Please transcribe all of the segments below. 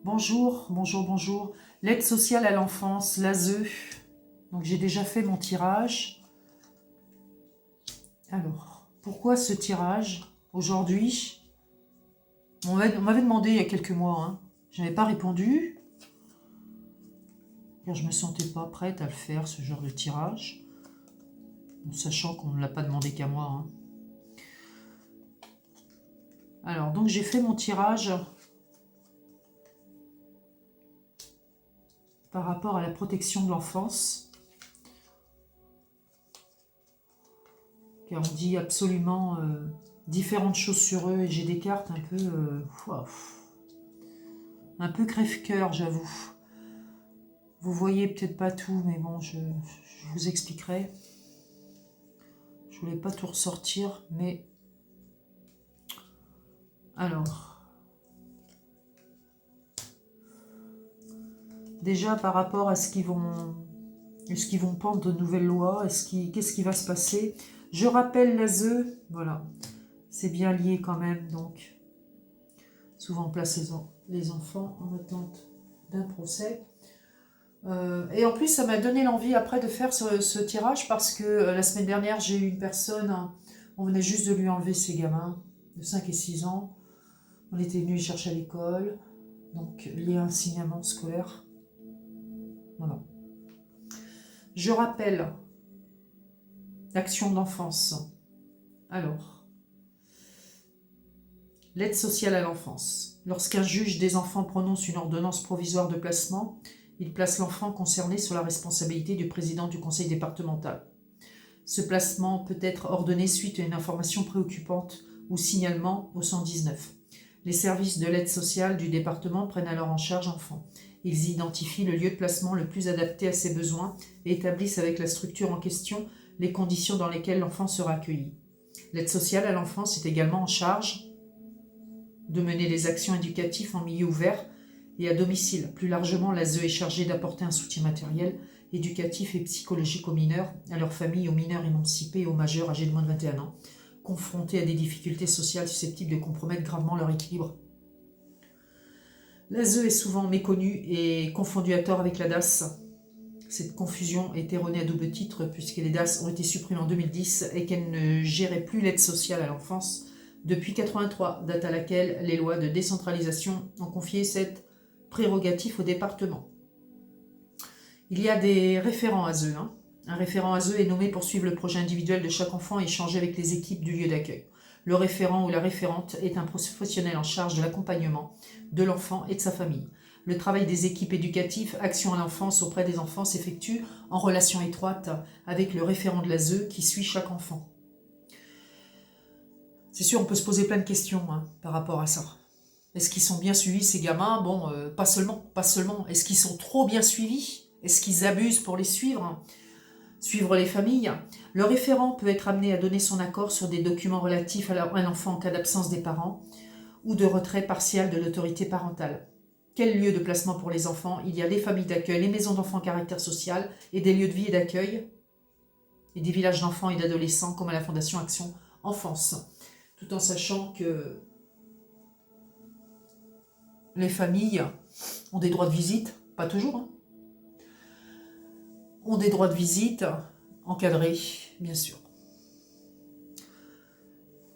Bonjour, bonjour, bonjour. L'aide sociale à l'enfance, l'ASE. Donc j'ai déjà fait mon tirage. Alors, pourquoi ce tirage aujourd'hui? On m'avait demandé il y a quelques mois, hein. Je n'avais pas répondu, car je ne me sentais pas prête à le faire, ce genre de tirage, en sachant qu'on ne l'a pas demandé qu'à moi, hein. Alors, donc j'ai fait mon tirage par rapport à la protection de l'enfance, car on dit absolument différentes choses sur eux, et j'ai des cartes un peu crève-cœur, j'avoue. Vous voyez peut-être pas tout, mais bon, je vous expliquerai. Je voulais pas tout ressortir, mais alors, déjà par rapport à est-ce qu'ils vont prendre de nouvelles lois, qu'est-ce qui va se passer? Je rappelle l'ASE, voilà, c'est bien lié quand même, donc souvent on place les enfants en attente d'un procès. Et en plus, ça m'a donné l'envie après de faire ce tirage parce que la semaine dernière, j'ai eu une personne, on venait juste de lui enlever ses gamins de 5 et 6 ans. On était venu les chercher à l'école, donc lié à un signalement scolaire. Voilà. Je rappelle l'action d'enfance. Alors, l'aide sociale à l'enfance. Lorsqu'un juge des enfants prononce une ordonnance provisoire de placement, il place l'enfant concerné sur la responsabilité du président du conseil départemental. Ce placement peut être ordonné suite à une information préoccupante ou signalement au 119. Les services de l'aide sociale du département prennent alors en charge l'enfant. Ils identifient le lieu de placement le plus adapté à ses besoins et établissent avec la structure en question les conditions dans lesquelles l'enfant sera accueilli. L'aide sociale à l'enfance est également en charge de mener les actions éducatives en milieu ouvert et à domicile. Plus largement, l'ASE est chargée d'apporter un soutien matériel, éducatif et psychologique aux mineurs, à leurs familles, aux mineurs émancipés et aux majeurs âgés de moins de 21 ans, confrontés à des difficultés sociales susceptibles de compromettre gravement leur équilibre. L'ASE est souvent méconnue et confondue à tort avec la DAS. Cette confusion est erronée à double titre puisque les DAS ont été supprimées en 2010 et qu'elles ne géraient plus l'aide sociale à l'enfance depuis 1983, date à laquelle les lois de décentralisation ont confié cette prérogative au département. Il y a des référents ASE. Un référent ASE est nommé pour suivre le projet individuel de chaque enfant et échanger avec les équipes du lieu d'accueil. Le référent ou la référente est un professionnel en charge de l'accompagnement de l'enfant et de sa famille. Le travail des équipes éducatives Action à l'enfance auprès des enfants s'effectue en relation étroite avec le référent de l'ASE qui suit chaque enfant. C'est sûr, on peut se poser plein de questions par rapport à ça. Est-ce qu'ils sont bien suivis, ces gamins? Bon, pas seulement. Est-ce qu'ils sont trop bien suivis? Est-ce qu'ils abusent pour les suivre? Suivre les familles. Le référent peut être amené à donner son accord sur des documents relatifs à un enfant en cas d'absence des parents ou de retrait partiel de l'autorité parentale. Quel lieu de placement pour les enfants? Il y a les familles d'accueil, les maisons d'enfants à caractère social et des lieux de vie et d'accueil et des villages d'enfants et d'adolescents comme à la Fondation Action Enfance. Tout en sachant que les familles ont des droits de visite, pas toujours, ont des droits de visite encadrés, bien sûr.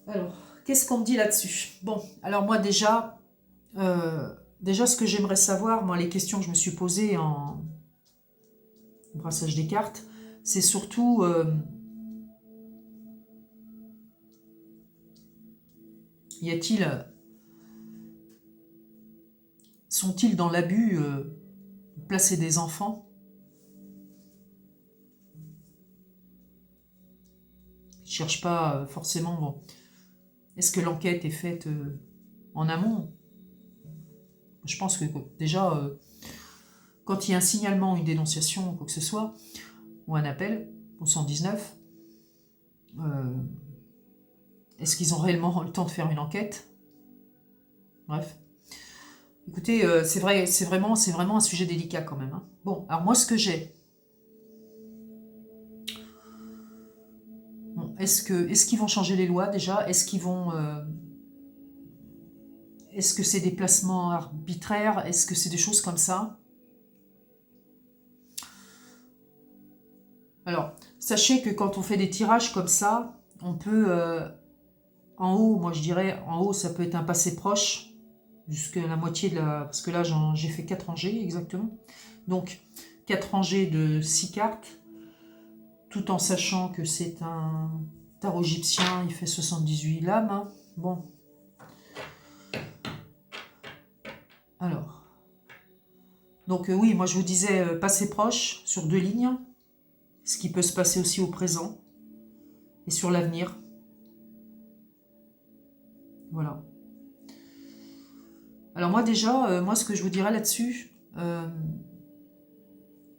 Alors, qu'est-ce qu'on me dit là-dessus? Bon, alors moi déjà ce que j'aimerais savoir, moi les questions que je me suis posées en brassage des cartes, c'est surtout sont-ils dans l'abus de placer des enfants? Ils ne cherchent pas forcément. Bon. Est-ce que l'enquête est faite en amont? Je pense que déjà, quand il y a un signalement, une dénonciation, quoi que ce soit, ou un appel au 119, est-ce qu'ils ont réellement le temps de faire une enquête? Bref. Écoutez, c'est vraiment un sujet délicat quand même. Bon, alors moi ce que j'ai, est-ce qu'ils vont changer les lois déjà? Est-ce Est-ce que c'est des placements arbitraires? Est-ce que c'est des choses comme ça? Alors, sachez que quand on fait des tirages comme ça, on peut, en haut, moi je dirais, en haut, ça peut être un passé proche, jusqu'à la moitié de la... Parce que là, j'ai fait 4 rangées, exactement. Donc, 4 rangées de 6 cartes, tout en sachant que c'est un tarot égyptien, il fait 78 lames. Hein. Bon. Alors. Donc, oui, moi je vous disais, passé proche, sur 2 lignes, ce qui peut se passer aussi au présent, et sur l'avenir. Voilà. Alors moi déjà, moi ce que je vous dirais là-dessus,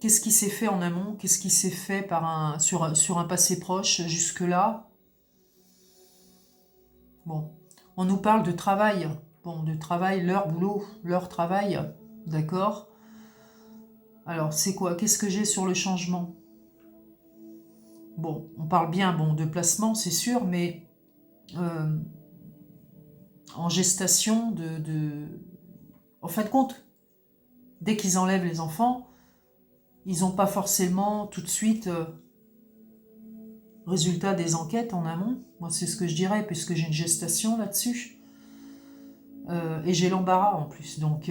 qu'est-ce qui s'est fait en amont? Qu'est-ce qui s'est fait sur un passé proche jusque-là? Bon, on nous parle de travail. Bon, de travail, leur boulot, leur travail, d'accord? Alors, c'est quoi? Qu'est-ce que j'ai sur le changement? Bon, on parle bien de placement, c'est sûr, mais en gestation En fin de compte, dès qu'ils enlèvent les enfants, ils n'ont pas forcément tout de suite résultat des enquêtes en amont. Moi, c'est ce que je dirais, puisque j'ai une gestation là-dessus. Et j'ai l'embarras en plus. Donc,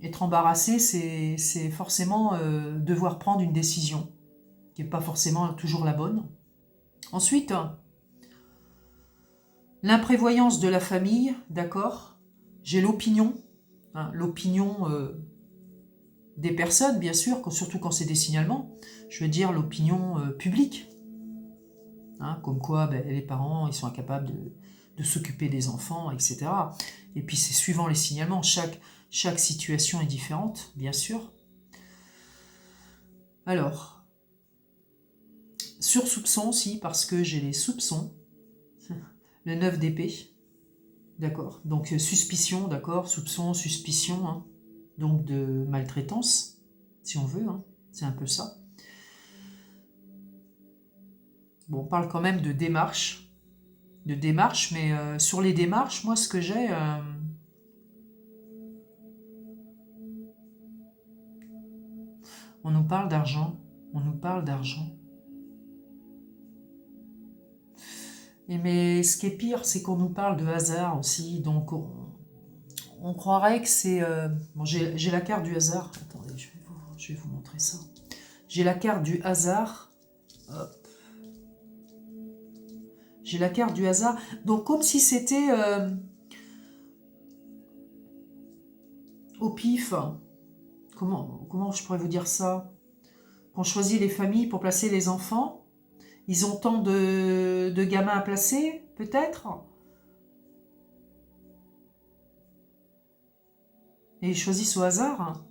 être embarrassé, c'est forcément devoir prendre une décision, qui n'est pas forcément toujours la bonne. Ensuite, l'imprévoyance de la famille, d'accord. J'ai l'opinion, hein, l'opinion des personnes, bien sûr, surtout quand c'est des signalements. Je veux dire l'opinion publique. Hein, comme quoi les parents ils sont incapables de s'occuper des enfants, etc. Et puis c'est suivant les signalements, chaque situation est différente, bien sûr. Alors, sur soupçon aussi, parce que j'ai les soupçons, le 9 d'épée, d'accord, donc suspicion, d'accord, soupçon, suspicion, hein, donc de maltraitance, si on veut, hein, c'est un peu ça. Bon, on parle quand même de démarche, mais sur les démarches, moi ce que j'ai... on nous parle d'argent, on nous parle d'argent. Mais ce qui est pire, c'est qu'on nous parle de hasard aussi, donc on croirait que c'est... Bon, j'ai la carte du hasard, attendez, je vais vous montrer ça. J'ai la carte du hasard, hop. J'ai la carte du hasard, donc comme si c'était au pif, comment je pourrais vous dire ça? Qu'on choisit les familles pour placer les enfants, ils ont tant de gamins à placer, peut-être, et ils choisissent au hasard, hein.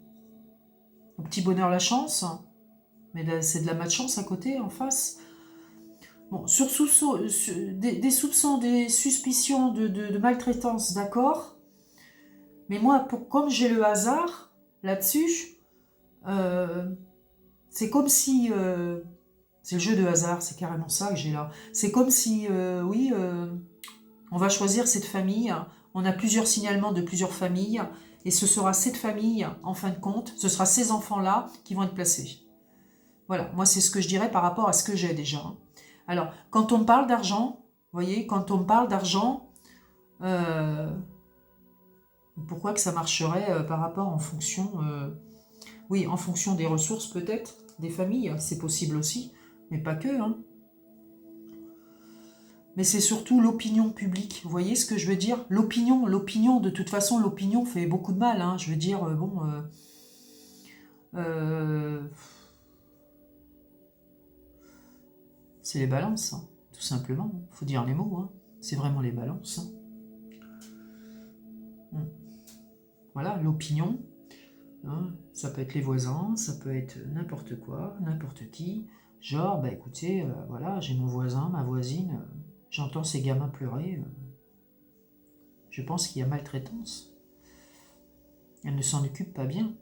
Au petit bonheur la chance, mais là, c'est de la malchance à côté, en face. Bon, sur des soupçons, des suspicions de maltraitance, d'accord. Mais moi, comme j'ai le hasard là-dessus, c'est comme si... c'est le jeu de hasard, c'est carrément ça que j'ai là. C'est comme si, oui, on va choisir cette famille, on a plusieurs signalements de plusieurs familles, et ce sera cette famille, en fin de compte, ce sera ces enfants-là qui vont être placés. Voilà, moi c'est ce que je dirais par rapport à ce que j'ai déjà. Alors, quand on me parle d'argent, vous voyez, quand on me parle d'argent, pourquoi que ça marcherait par rapport en fonction, oui, en fonction des ressources peut-être, des familles, c'est possible aussi, mais pas que, hein. Mais c'est surtout l'opinion publique, vous voyez ce que je veux dire? L'opinion, de toute façon, l'opinion fait beaucoup de mal, hein. Je veux dire, c'est les balances, hein, tout simplement. Il faut dire les mots, hein. C'est vraiment les balances. Hein. Voilà, l'opinion. Hein, ça peut être les voisins, ça peut être n'importe quoi, n'importe qui. Genre, bah écoutez, voilà, j'ai mon voisin, ma voisine, j'entends ces gamins pleurer. Je pense qu'il y a maltraitance. Elle ne s'en occupe pas bien.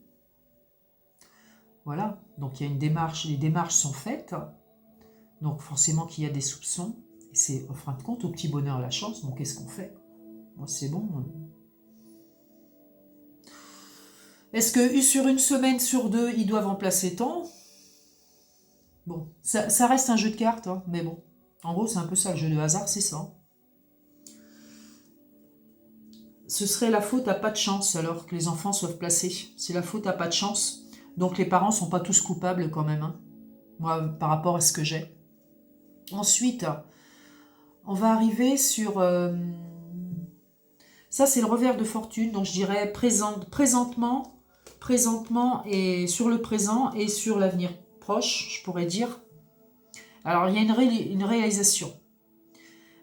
Voilà, donc il y a une démarche, les démarches sont faites. Donc forcément qu'il y a des soupçons, et c'est en fin de compte au petit bonheur la chance, donc qu'est-ce qu'on fait? Moi, c'est bon. Est-ce que sur une semaine sur deux, ils doivent en placer tant? Bon, ça reste un jeu de cartes, hein, mais bon. En gros, c'est un peu ça, le jeu de hasard, c'est ça. Ce serait la faute à pas de chance, alors que les enfants soient placés. C'est la faute à pas de chance. Donc les parents sont pas tous coupables quand même, hein, moi, par rapport à ce que j'ai. Ensuite, on va arriver sur... ça, c'est le revers de fortune, donc je dirais présentement et sur le présent et sur l'avenir proche, je pourrais dire. Alors, il y a une réalisation,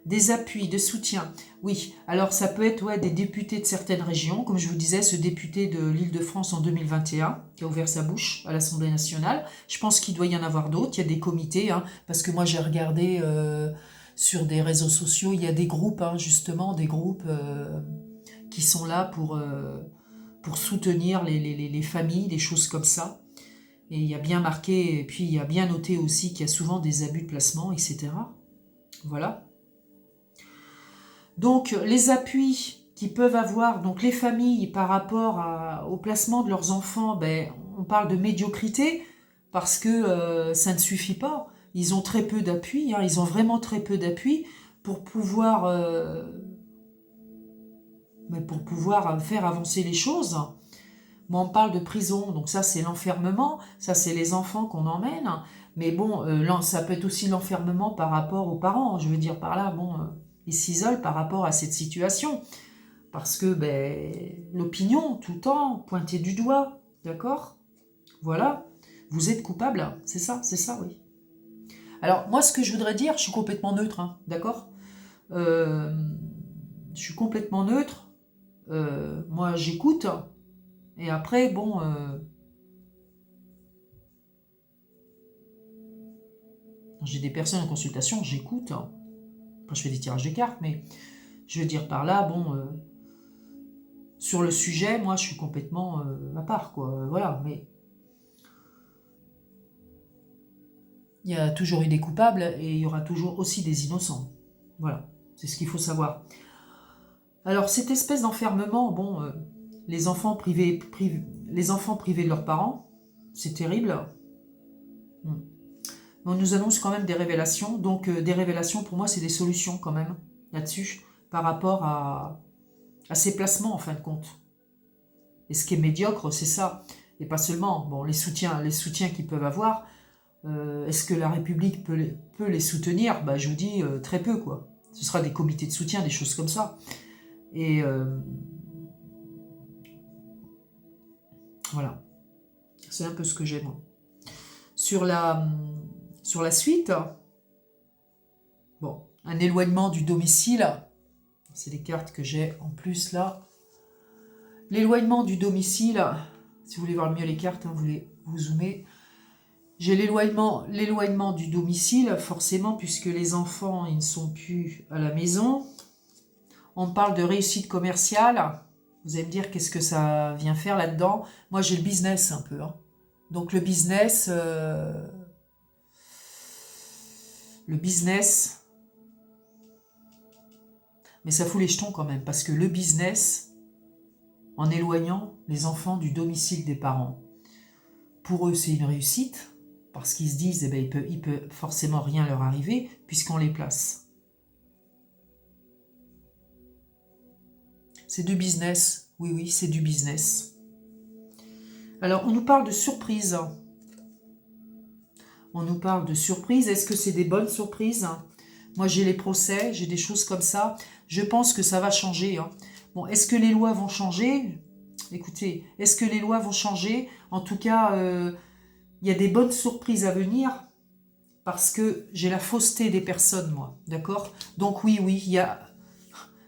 des appuis, de soutien. Oui, alors ça peut être des députés de certaines régions, comme je vous disais, ce député de l'Île-de-France en 2021, qui a ouvert sa bouche à l'Assemblée nationale. Je pense qu'il doit y en avoir d'autres, il y a des comités, hein, parce que moi j'ai regardé sur des réseaux sociaux, il y a des groupes, hein, justement, des groupes qui sont là pour soutenir les familles, des choses comme ça. Et il y a bien marqué, et puis il y a bien noté aussi qu'il y a souvent des abus de placement, etc. Voilà. Donc les appuis qui peuvent avoir, donc les familles par rapport au placement de leurs enfants, on parle de médiocrité parce que ça ne suffit pas. Ils ont très peu d'appui, hein, ils ont vraiment très peu d'appui pour pouvoir faire avancer les choses. Moi, on parle de prison, donc ça c'est l'enfermement, ça c'est les enfants qu'on emmène, mais bon, ça peut être aussi l'enfermement par rapport aux parents, je veux dire par là, ils s'isolent par rapport à cette situation, parce que l'opinion, tout le temps, pointée du doigt, d'accord? Voilà, vous êtes coupable, c'est ça, oui. Alors, moi, ce que je voudrais dire, je suis complètement neutre, hein, d'accord? Je suis complètement neutre, moi j'écoute, et après, quand j'ai des personnes en consultation, j'écoute. Après, je fais des tirages de cartes, mais je veux dire par là, sur le sujet, moi, je suis complètement à part, quoi. Voilà, mais il y a toujours eu des coupables et il y aura toujours aussi des innocents. Voilà, c'est ce qu'il faut savoir. Alors, cette espèce d'enfermement, les enfants privés de leurs parents, c'est terrible. On nous annonce quand même des révélations. Donc, des révélations, pour moi, c'est des solutions quand même là-dessus, par rapport à ces placements, en fin de compte. Et ce qui est médiocre, c'est ça. Et pas seulement, les soutiens qu'ils peuvent avoir, est-ce que la République peut les soutenir? Je vous dis très peu, quoi. Ce sera des comités de soutien, des choses comme ça. Et voilà. C'est un peu ce que j'ai, moi. Sur la suite, un éloignement du domicile, c'est les cartes que j'ai en plus là. L'éloignement du domicile, si vous voulez voir mieux les cartes, hein, vous zoomez. J'ai l'éloignement du domicile, forcément, puisque les enfants, ils ne sont plus à la maison. On parle de réussite commerciale. Vous allez me dire qu'est-ce que ça vient faire là-dedans. Moi, j'ai le business un peu, hein. Donc le business, mais ça fout les jetons quand même, parce que le business, en éloignant les enfants du domicile des parents, pour eux c'est une réussite, parce qu'ils se disent, il peut forcément rien leur arriver, puisqu'on les place. C'est du business, oui, c'est du business. Alors, on nous parle de surprise. Est-ce que c'est des bonnes surprises? Moi, j'ai les procès, j'ai des choses comme ça. Je pense que ça va changer, hein. Est-ce que les lois vont changer? Écoutez, est-ce que les lois vont changer? En tout cas, il y a des bonnes surprises à venir, parce que j'ai la fausseté des personnes, moi, d'accord? Donc oui,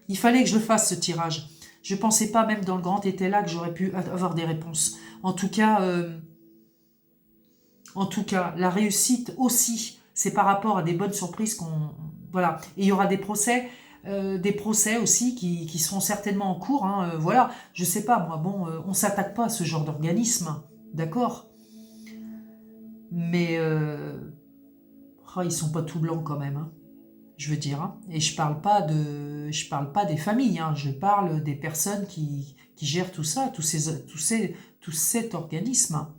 il fallait que je le fasse, ce tirage. Je ne pensais pas, même dans le grand était là, que j'aurais pu avoir des réponses. En tout cas, la réussite aussi, c'est par rapport à des bonnes surprises voilà. Et il y aura des procès aussi qui seront certainement en cours, hein, voilà. Je sais pas, moi, on s'attaque pas à ce genre d'organisme, d'accord? Mais ils sont pas tout blancs quand même, hein. je veux dire. Hein. Et je parle pas des familles, hein. Je parle des personnes qui gèrent tout ça, tout cet organisme. Hein.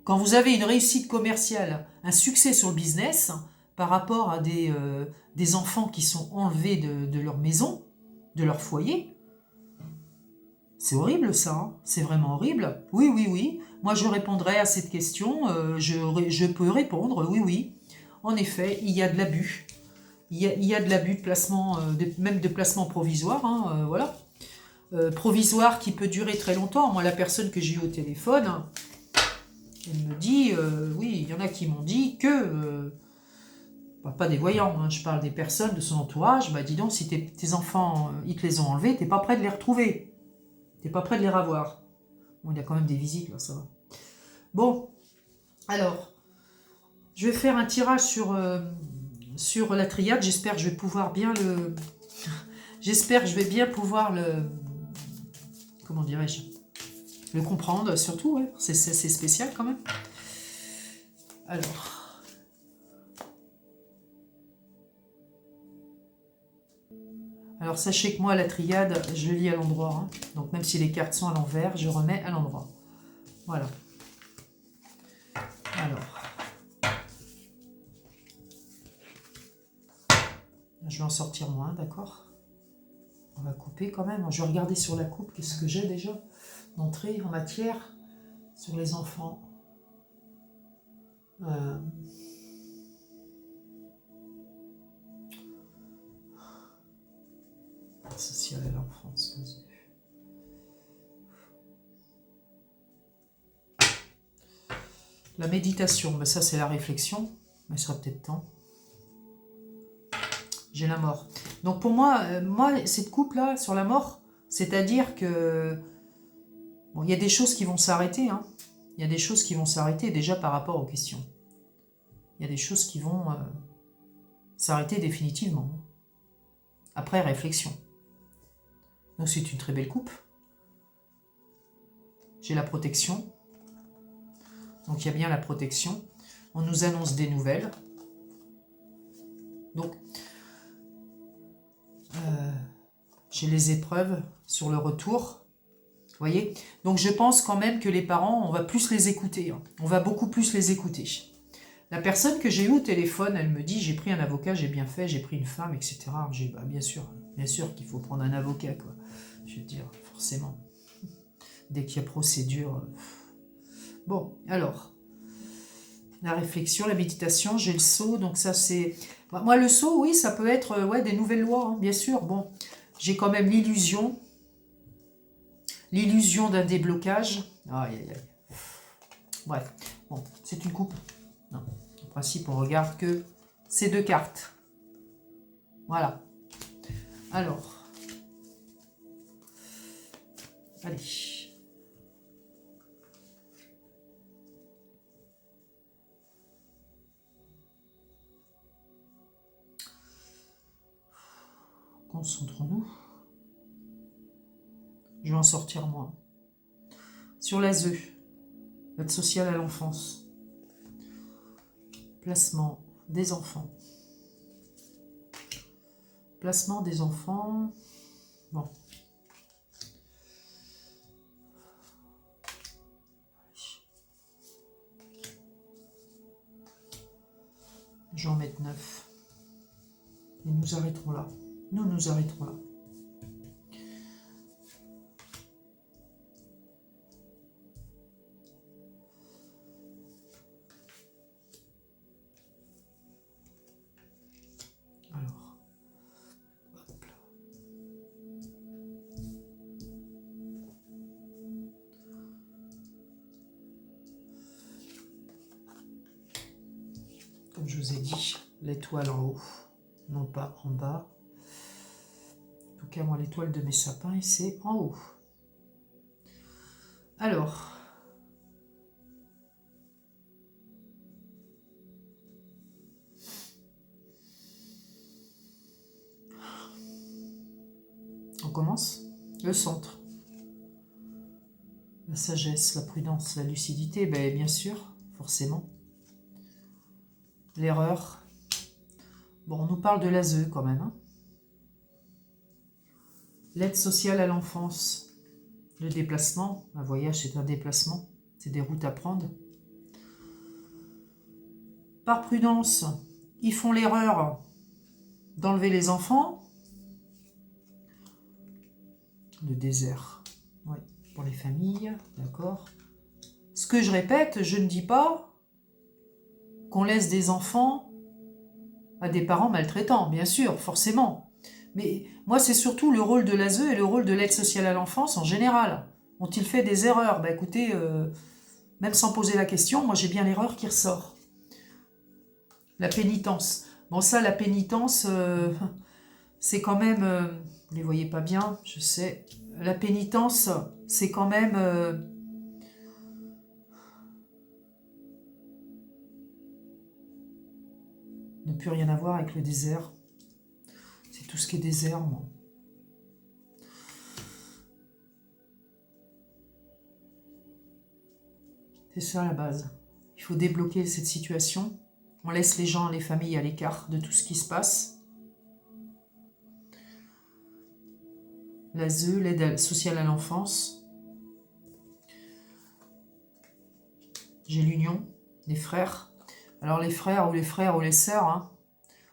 Quand vous avez une réussite commerciale, un succès sur le business, hein, par rapport à des enfants qui sont enlevés de leur maison, de leur foyer, c'est horrible ça, hein. C'est vraiment horrible. Oui, oui, oui. Moi, je répondrai à cette question. Je peux répondre, oui, oui. En effet, il y a de l'abus. Il y a de l'abus de placement, même de placement provisoire. Hein, voilà. Provisoire qui peut durer très longtemps. Moi, la personne que j'ai eue au téléphone, elle me dit, oui, il y en a qui m'ont dit que, pas des voyants, hein, je parle des personnes de son entourage, bah dis donc, si tes enfants, ils te les ont enlevés, t'es pas prêt de les retrouver. T'es pas prêt de les revoir. Bon, il y a quand même des visites, là, ça va. Bon, alors, je vais faire un tirage sur la triade. J'espère que je vais pouvoir bien le... J'espère que je vais bien pouvoir le... Comment dirais-je? Le comprendre, surtout, ouais. C'est spécial, quand même. Alors, sachez que moi, la triade, je lis à l'endroit. Hein. Donc, même si les cartes sont à l'envers, je remets à l'endroit. Voilà. Alors. Je vais en sortir moins, d'accord? On va couper quand même. Je vais regarder sur la coupe qu'est-ce que j'ai déjà d'entrée en matière sur les enfants. Social à l'enfance. La méditation, mais ça c'est la réflexion, mais il sera peut-être temps. J'ai la mort. Donc pour moi, cette coupe-là sur la mort, c'est-à-dire que bon, il y a des choses qui vont s'arrêter. Hein. Il y a des choses qui vont s'arrêter déjà par rapport aux questions. Il y a des choses qui vont s'arrêter définitivement. Après réflexion. Donc c'est une très belle coupe. J'ai la protection. Donc il y a bien la protection. On nous annonce des nouvelles. Donc j'ai les épreuves sur le retour. Vous voyez? Donc je pense quand même que les parents, on va plus les écouter. Hein. On va beaucoup plus les écouter. La personne que j'ai eue au téléphone, elle me dit, j'ai pris un avocat, j'ai bien fait, j'ai pris une femme, etc. J'ai bah, bien sûr qu'il faut prendre un avocat, quoi. Je veux dire, forcément. Dès qu'il y a procédure. Bon, alors. La réflexion, la méditation, j'ai le sceau, donc ça c'est... Moi le sceau, oui, ça peut être ouais, des nouvelles lois, hein, bien sûr. Bon, j'ai quand même l'illusion d'un déblocage. Aïe, aïe, aïe. Bref, bon, c'est une coupe. Non, en principe, on regarde que ces deux cartes. Voilà. Alors. Allez. Concentrons-nous. Je vais en sortir moins. Sur la ZE, l'aide sociale à l'enfance. Placement des enfants. Placement des enfants. Bon. Je vais en mettre 9. Et nous arrêterons là. Nous arrêterons là. Alors, hop là. Comme je vous ai dit, l'étoile en haut, non pas en bas. En tout cas, moi, l'étoile de mes sapins, c'est en haut. Alors, on commence. Le centre. La sagesse, la prudence, la lucidité, bien sûr, forcément. L'erreur. Bon, on nous parle de l'ASE quand même. Hein. L'aide sociale à l'enfance. Le déplacement. Un voyage, c'est un déplacement. C'est des routes à prendre. Par prudence, ils font l'erreur d'enlever les enfants. Le désert. Oui, pour les familles, d'accord. Ce que je répète, je ne dis pas qu'on laisse des enfants à des parents maltraitants, bien sûr, forcément. Mais moi, c'est surtout le rôle de l'ASE et le rôle de l'aide sociale à l'enfance en général. Ont-ils fait des erreurs? Ben écoutez, même sans poser la question, moi j'ai bien l'erreur qui ressort. La pénitence. Bon ça, la pénitence, c'est quand même... vous ne les voyez pas bien, je sais. La pénitence, c'est quand même... ne plus rien avoir avec le désert. C'est tout ce qui est désert, moi. C'est ça la base. Il faut débloquer cette situation. On laisse les gens, les familles à l'écart de tout ce qui se passe. L'ASE, l'aide sociale à l'enfance. J'ai l'union, les frères. Alors les frères ou les sœurs, hein,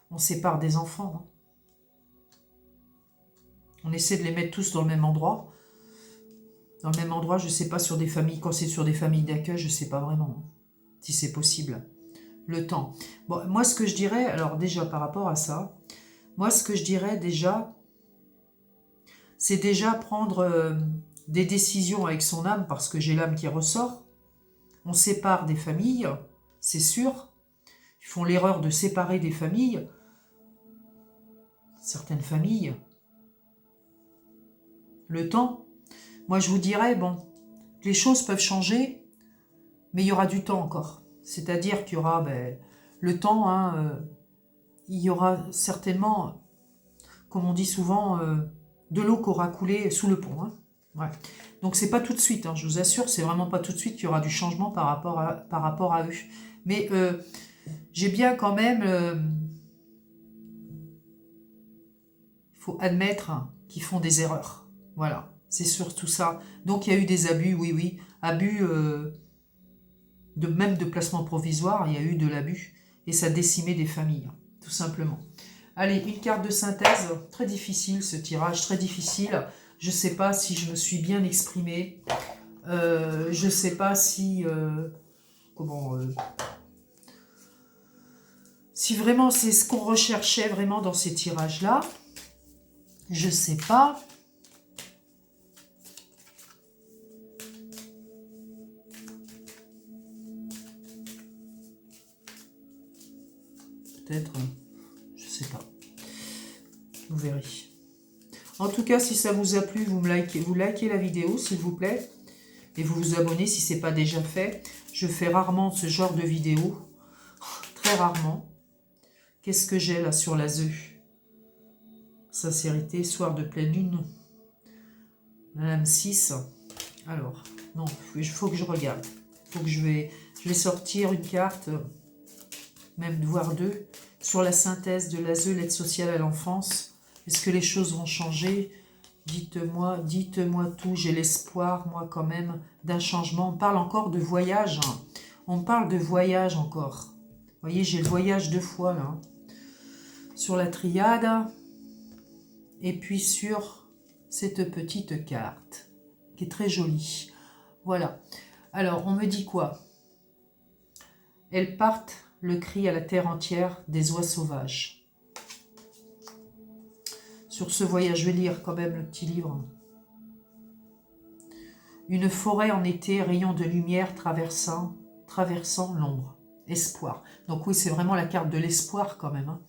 on sépare des enfants. Hein. On essaie de les mettre tous dans le même endroit. Dans le même endroit, je ne sais pas sur des familles, quand c'est sur des familles d'accueil, je ne sais pas vraiment hein, si c'est possible. Le temps. Bon, moi ce que je dirais, alors déjà par rapport à ça, moi ce que je dirais déjà, c'est déjà prendre des décisions avec son âme, parce que j'ai l'âme qui ressort. On sépare des familles, c'est sûr. Ils font l'erreur de séparer des familles. Certaines familles. Le temps. Moi, je vous dirais, bon, les choses peuvent changer, mais il y aura du temps encore. C'est-à-dire qu'il y aura le temps, hein, il y aura certainement, comme on dit souvent, de l'eau qui aura coulé sous le pont. Hein. Ouais. Donc, c'est pas tout de suite, hein, je vous assure, c'est vraiment pas tout de suite qu'il y aura du changement par rapport à eux. Mais j'ai bien quand même... il faut admettre hein, qu'ils font des erreurs. Voilà. C'est surtout ça. Donc il y a eu des abus, oui. Abus, même de placement provisoire, il y a eu de l'abus. Et ça décimait des familles, tout simplement. Allez, une carte de synthèse. Très difficile ce tirage, très difficile. Je ne sais pas si je me suis bien exprimée. Je ne sais pas si... si vraiment c'est ce qu'on recherchait vraiment dans ces tirages-là. Je ne sais pas. Peut-être, je sais pas. Vous verrez. En tout cas, si ça vous a plu, vous likez la vidéo, s'il vous plaît. Et vous vous abonnez si ce n'est pas déjà fait. Je fais rarement ce genre de vidéo. Très rarement. Qu'est-ce que j'ai là sur l'ASE? Sincérité, soir de pleine lune. Madame 6. Alors, non, il faut que je regarde. Faut que je vais sortir une carte... même voire deux, sur la synthèse de l'ASE, l'aide sociale à l'enfance. Est-ce que les choses vont changer? Dites-moi tout, j'ai l'espoir, moi quand même, d'un changement. On parle encore de voyage, hein. On parle de voyage encore. Vous voyez, j'ai le voyage 2 fois, là. Sur la triade, et puis sur cette petite carte, qui est très jolie. Voilà. Alors, on me dit quoi? Elles partent le cri à la terre entière des oies sauvages. Sur ce voyage, je vais lire quand même le petit livre. Une forêt en été, rayon de lumière traversant l'ombre. Espoir. Donc oui, c'est vraiment la carte de l'espoir quand même. Hein.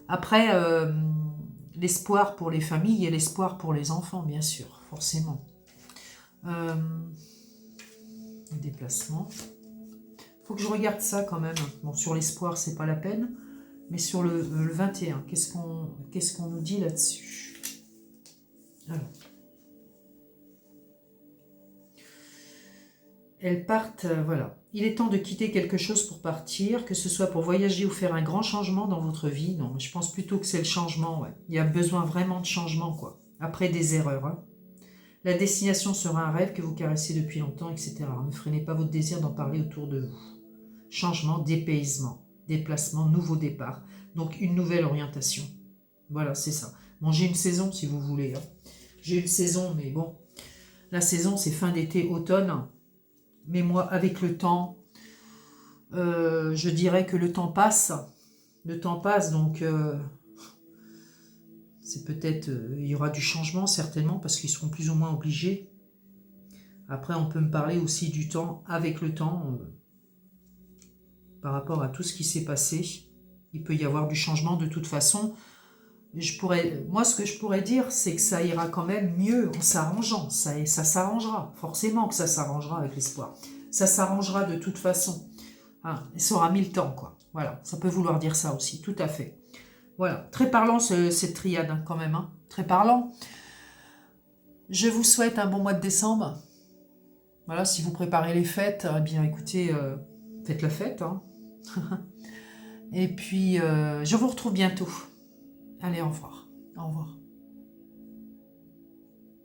Après, l'espoir pour les familles et l'espoir pour les enfants, bien sûr, forcément. Déplacement. Faut que je regarde ça quand même. Bon, sur l'espoir, c'est pas la peine. Mais sur le 21, qu'est-ce qu'on nous dit là-dessus? Alors. elles partent, voilà. Il est temps de quitter quelque chose pour partir, que ce soit pour voyager ou faire un grand changement dans votre vie. Non, mais je pense plutôt que c'est le changement, ouais. Il y a besoin vraiment de changement, quoi. Après des erreurs, hein. La destination sera un rêve que vous caressez depuis longtemps, etc. Ne freinez pas votre désir d'en parler autour de vous. Changement, dépaysement, déplacement, nouveau départ. Donc une nouvelle orientation. Voilà, c'est ça. Bon, j'ai une saison si vous voulez, hein. J'ai une saison, mais bon. La saison, c'est fin d'été, automne. Mais moi, avec le temps, je dirais que le temps passe. Le temps passe, donc c'est peut-être, il y aura du changement certainement, parce qu'ils seront plus ou moins obligés. Après, on peut me parler aussi du temps, avec le temps, par rapport à tout ce qui s'est passé. Il peut y avoir du changement de toute façon. Moi, ce que je pourrais dire, c'est que ça ira quand même mieux en s'arrangeant. Ça s'arrangera. Forcément que ça s'arrangera avec l'espoir. Ça s'arrangera de toute façon. Hein, et ça aura mis le temps, quoi. Voilà, ça peut vouloir dire ça aussi, tout à fait. Voilà, très parlant cette triade, hein, quand même. Hein. Très parlant. Je vous souhaite un bon mois de décembre. Voilà, si vous préparez les fêtes, eh bien écoutez, faites la fête. Hein. Et puis, je vous retrouve bientôt. Allez, au revoir. Au revoir.